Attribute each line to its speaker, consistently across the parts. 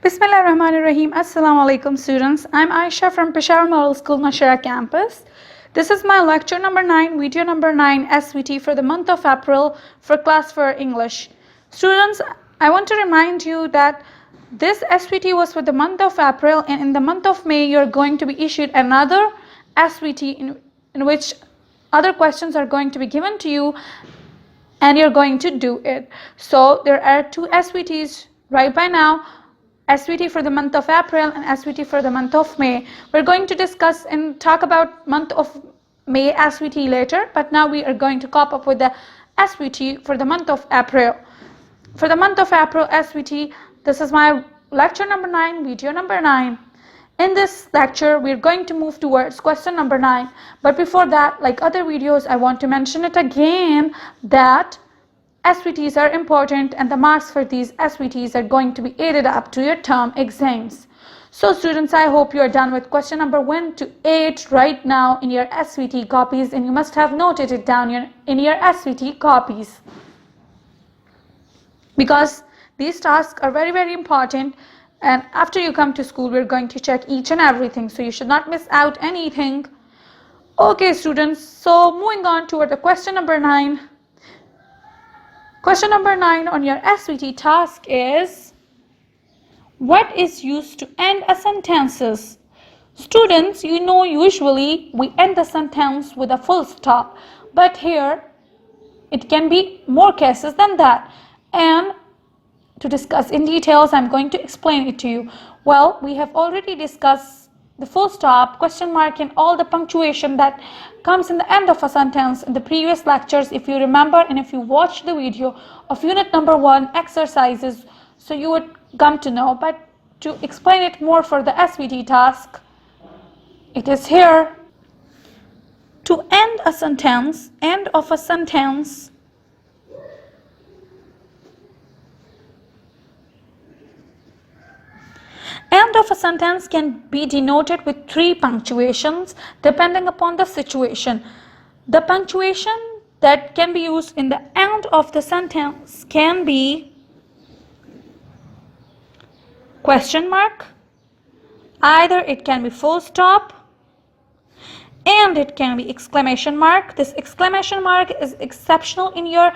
Speaker 1: Bismillahirrahmanirrahim. Assalamu alaikum students. I'm Aisha from Peshawar Model School, Nashara campus. This is my lecture number 9, video number 9, SVT for the month of April for class 4 English. Students, I want to remind you that this SVT was for the month of April, and in the month of May you're going to be issued another SVT in which other questions are going to be given to you and you're going to do it. So there are two SVTs right by now. SVT for the month of April and SVT for the month of May. We're going to discuss and talk about month of May SVT later, but now we are going to cop up with the SVT for the month of April. For the month of April SVT, this is my lecture number 9, video number 9. In this lecture, we're going to move towards question number 9. But before that, like other videos, I want to mention it again that SVTs are important and the marks for these SVTs are going to be added up to your term exams. So students, I hope you are done with question number 1 to 8 right now in your SVT copies, and you must have noted it down in your SVT copies. Because these tasks are very, very important, and after you come to school, we're going to check each and everything, so you should not miss out anything. Okay students, so moving on toward the question number 9. Question number 9 on your SVT task is, what is used to end a sentence? Students, you know usually we end the sentence with a full stop, but here it can be more cases than that. And to discuss in details, I'm going to explain it to you. Well, we have already discussed the full stop, question mark, and all the punctuation that comes in the end of a sentence in the previous lectures, if you remember, and if you watch the video of unit number 1 exercises, so you would come to know. But to explain it more for the SVT task, it is here. To end a sentence, end of a sentence, end of a sentence can be denoted with 3 punctuations depending upon the situation. The punctuation that can be used in the end of the sentence can be question mark, either it can be full stop, and it can be exclamation mark. This exclamation mark is exceptional in your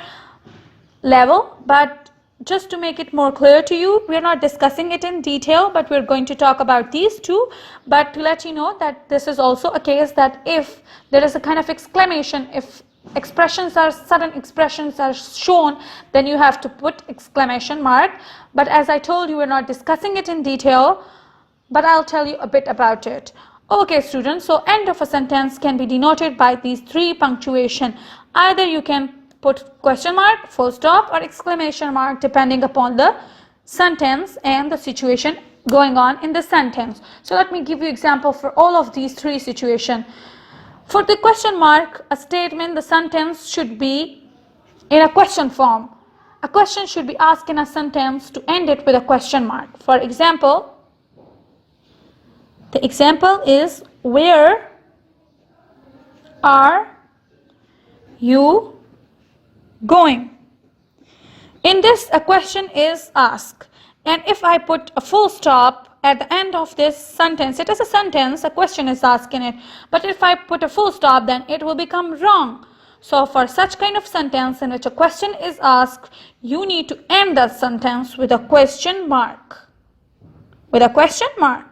Speaker 1: level, but just to make it more clear to you, we are not discussing it in detail, but we're going to talk about these two. But to let you know that this is also a case that if there is a kind of exclamation, if sudden expressions are shown, then you have to put exclamation mark. But as I told you, we're not discussing it in detail, but I'll tell you a bit about it. Okay students, so end of a sentence can be denoted by these 3 punctuation. Either you can put question mark, full stop, or exclamation mark depending upon the sentence and the situation going on in the sentence. So let me give you example for all of these 3 situations. For the question mark, a statement, the sentence should be in a question form. A question should be asked in a sentence to end it with a question mark. For example, the example is, where are you going? In this, a question is asked, and if I put a full stop at the end of this sentence, it is a sentence, a question is asked in it, but if I put a full stop, then it will become wrong. So for such kind of sentence in which a question is asked, you need to end the sentence with a question mark. With a question mark.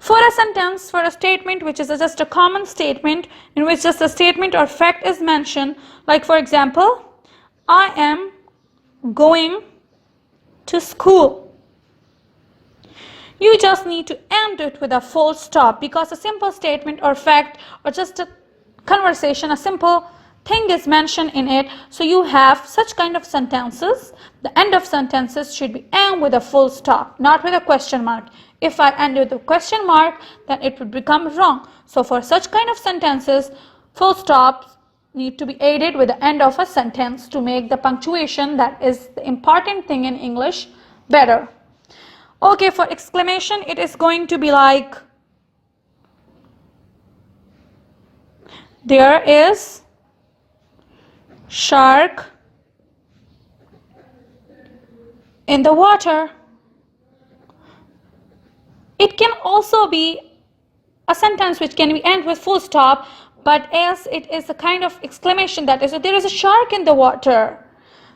Speaker 1: For a sentence, for a statement which is just a common statement in which just a statement or fact is mentioned, like for example, I am going to school. You just need to end it with a full stop, because a simple statement or fact or just a conversation, a simple thing is mentioned in it. So you have such kind of sentences. The end of sentences should be end with a full stop, not with a question mark. If I end with a question mark, then it would become wrong. So for such kind of sentences, full stops need to be added with the end of a sentence to make the punctuation, that is the important thing in English, better. Okay, for exclamation, it is going to be like, there is shark in the water. It can also be a sentence which can be end with full stop, but as it is a kind of exclamation, that is, so there is a shark in the water,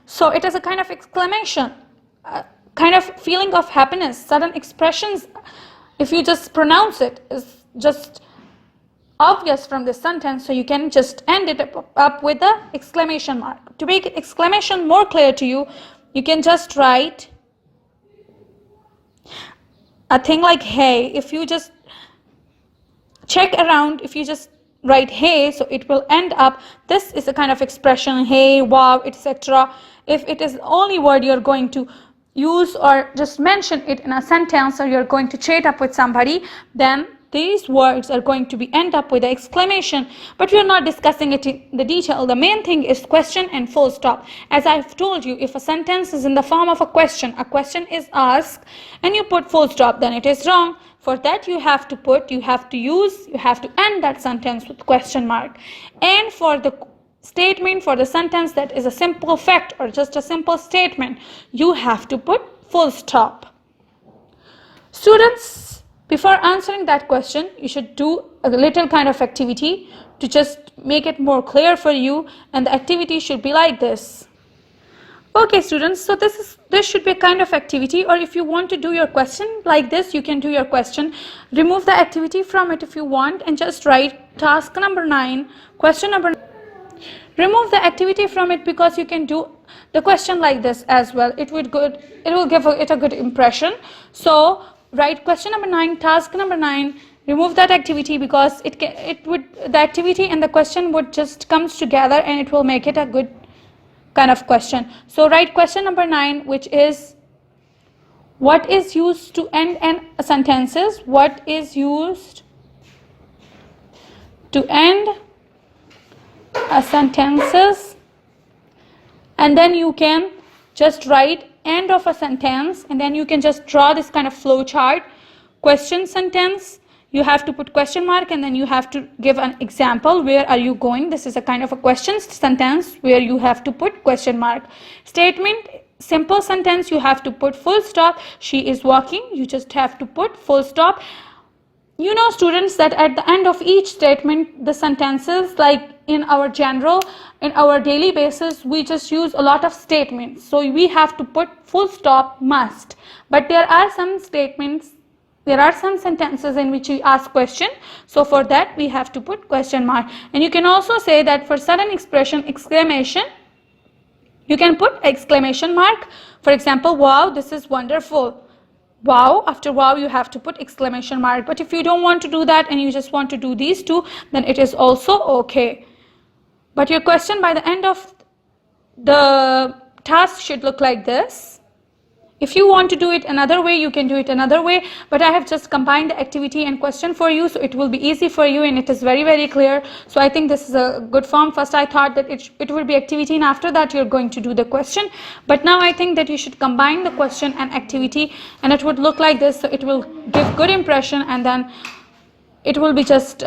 Speaker 1: so it is a kind of exclamation, a kind of feeling of happiness, sudden expressions. If you just pronounce it, is just obvious from this sentence, so you can just end it up with the exclamation mark. To make exclamation more clear to you, you can just write a thing like hey. If you just check around, if you just write hey, so it will end up, this is a kind of expression, hey, wow, etc. If it is the only word you're going to use or just mention it in a sentence, or you're going to chat up with somebody, then these words are going to be end up with an exclamation. But we're not discussing it in the detail. The main thing is question and full stop. As I've told you, if a sentence is in the form of a question is asked, and you put full stop, then it is wrong. For that you have to end that sentence with question mark. And for the statement, for the sentence that is a simple fact or just a simple statement, you have to put full stop. Students, before answering that question, you should do a little kind of activity to just make it more clear for you, and the activity should be like this. Okay students, so this should be a kind of activity, or if you want to do your question like this, you can do your question. Remove the activity from it if you want, and just write task number 9, question number 9. Remove the activity from it because you can do the question like this as well. It will give it a good impression. So write question number 9, task number 9. Remove that activity because the activity and the question would just comes together, and it will make it a good kind of question. So write question number 9, which is what is used to end sentences. What is used to end sentences? And then you can just write end of a sentence, and then you can just draw this kind of flow chart. Question sentence, you have to put question mark, and then you have to give an example. Where are you going? This is a kind of a question sentence where you have to put question mark. Statement, simple sentence, you have to put full stop. She is walking, you just have to put full stop. You know students that at the end of each statement, the sentences, like in our daily basis, we just use a lot of statements, so we have to put full stop must. But there are some sentences in which we ask question, so for that we have to put question mark. And you can also say that for sudden expression, exclamation, you can put exclamation mark. For example, wow, this is wonderful. Wow, after wow you have to put exclamation mark. But if you don't want to do that and you just want to do these two, then it is also okay. But your question by the end of the task should look like this. If you want to do it another way, you can do it another way, but I have just combined the activity and question for you, so it will be easy for you, and it is very, very clear. So I think this is a good form. First I thought that it would be activity, and after that you're going to do the question, but now I think that you should combine the question and activity, and it would look like this. So it will give good impression, and then it will be just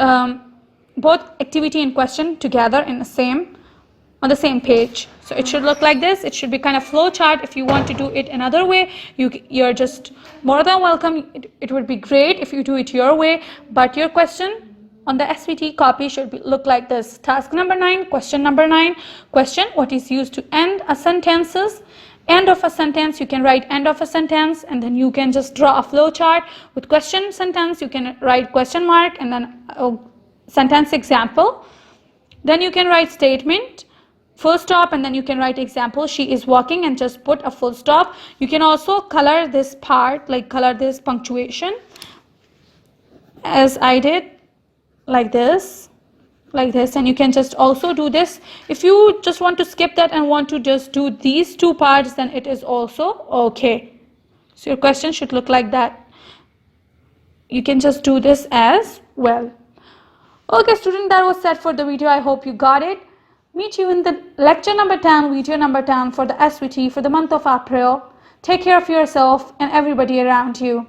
Speaker 1: both activity and question together on the same page. So it should look like this. It should be kind of flow chart. If you want to do it another way, you're just more than welcome. It would be great if you do it your way, but your question on the SVT copy should look like this. Task number 9, question number 9. Question, what is used to end a sentences? End of a sentence, you can write end of a sentence, and then you can just draw a flow chart. With question sentence, you can write question mark and then a sentence example. Then you can write statement, full stop, and then you can write example, she is walking, and just put a full stop. You can also color this part, like color this punctuation as I did, like this, and you can just also do this. If you just want to skip that and want to just do these two parts, then it is also okay. So your question should look like that. You can just do this as well. Okay student, that was set for the video. I hope you got it. Meet you in the lecture number 10, video number 10 for the SVT for the month of April. Take care of yourself and everybody around you.